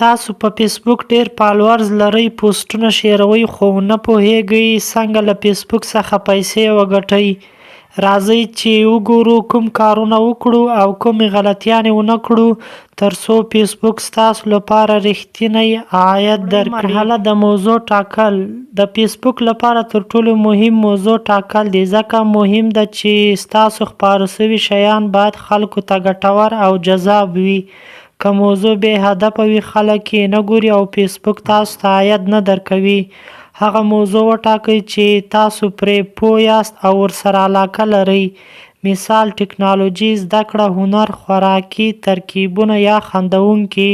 تاسو په فیسبوک ډیر فالوورز لرئ، پوسټونه شیروئ خو نه پوهیږئ څنګه له فیسبوک څخه پیسې وګټئ. راځئ چې وګورو کوم کارونه وکړو او کومې غلطیانې ونه کړو ترڅو فیسبوک ستاسو لپاره رښتینی عاید درکړي. مرحله د موضوع ټاکل. د فیسبوک لپاره تر ټولو مهم موضوع ټاکل دی، ځکه مهم ده چې ستاسو خپاره شوي شیان باید خلکو ته ګټور او جذاب وي. که موضوع بې هدفه وي، خلک یې نه ګوري او فیسبوک تاسو ته عاید نه درکوي. هغه موضوع وټاکئ چې تاسو پرې پوه یاست او ورسره علاقه لرئ. مثال ټکنالوژي، زده کړه، هنر، خوراکي ترکیبونه یا خندونکي.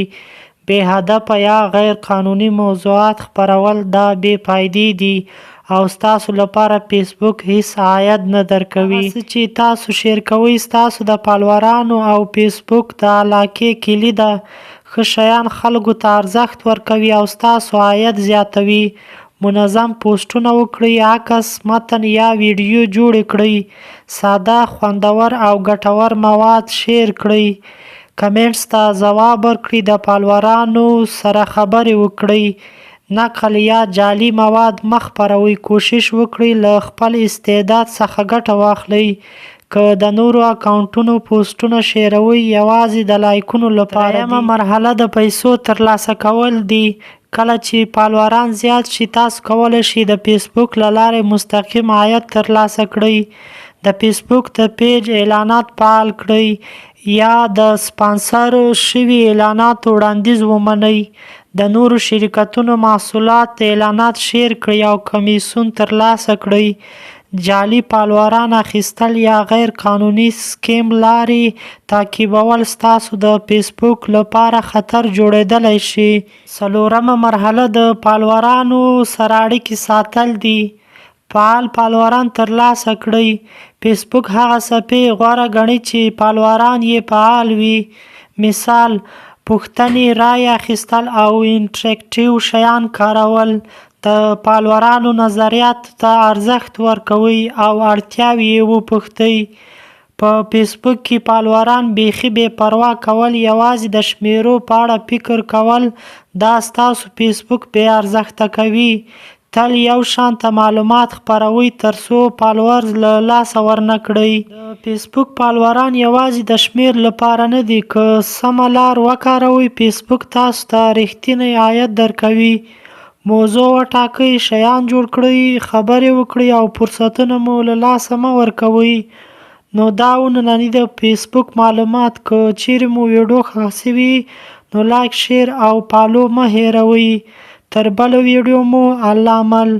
بې هدفه یا غیر قانوني موضوعات خپرول دا بې فایدې دي او ستاسو لپاره فیسبوک هیڅ عاید نه درکوي. هغه څه چې تاسو شیر کوئ ستاسو د فالوورانو او فیسبوک د علاقې کلي ده. ښه شیان خلکو ته ارزښت ورکوي او ستاسو عاید زیاتوي. منظم پوسټونه وکړئ، عکس، متن یا ویډیو جوړ کړئ. ساده، خوندور او ګټور مواد شیر کړئ. کمنټس ته ځواب ورکړئ. د فالوورانو سره خبرې وکړئ. نقل یا جعلي مواد مه خپروئ. کوشش وکړئ له خپل استعداد څخه ګټه واخلئ. که د نورو اکاونټونو پوسټونه شیروئ یوازې د لایکونو لپاره دي. درېیمه مرحله د پیسو ترلاسه کول دی. کله چې فالووران زیات شي، تاسو کولی شئ د فیسبوک له لارې مستقیم عاید ترلاسه کړئ. د فیسبوک د پیج اعلانات فعال کړئ یا د سپانسر شوي اعلاناتو وړاندیز ومنئ. د نورو شرکتونو محصولات اعلانات شیر کړئ او کمیسیون ترلاسه کړئ. جعلي فالووران اخیستل یا غیر قانوني سکیم لارې تعقیبول ستاسو د فیسبوک لپاره خطر جوړیدلی شي. څلورمه مرحله د فالوورانو سره اړیکې ساتل دي. فعال فالووران ترلاسه کړئ. فیسبوک هغه صفحې غوره ګڼي چې فالووران یې فعال وي. مثال پوښتنې، رای اخیستل او انټراکټیو شیان کارول. د فالوورانو نظریاتو ته ارزښت ورکوئ او اړتیاوې یې وپوښتئ. په فیسبوک کې فالووران بیخي بې پروا کول، یوازې د شمیرو په اړه فکر کول، دا ستاسو فیسبوک بې ارزښته کوي. تل یو شانته معلومات خپروئ ترڅو فالوورز له لاسه ورنه کړئ. د فیسبوک فالووران یوازې د شمیر لپاره نه دي. که سمه لار وکاروئ، فیسبوک تاسو ته رښتینی عاید درکوي. موضوع وټاکئ، شیان جوړ کړئ، خبرې وکړئ او فرصتونه مو له لاسه مه ورکوئ. نو دا و ننني د فیسبوک معلومات. که چیرې مو ویډیو خوښ شوي نو لایک، شیر او فالو مه هیروئ. تر بله ویډیو مو الله مل.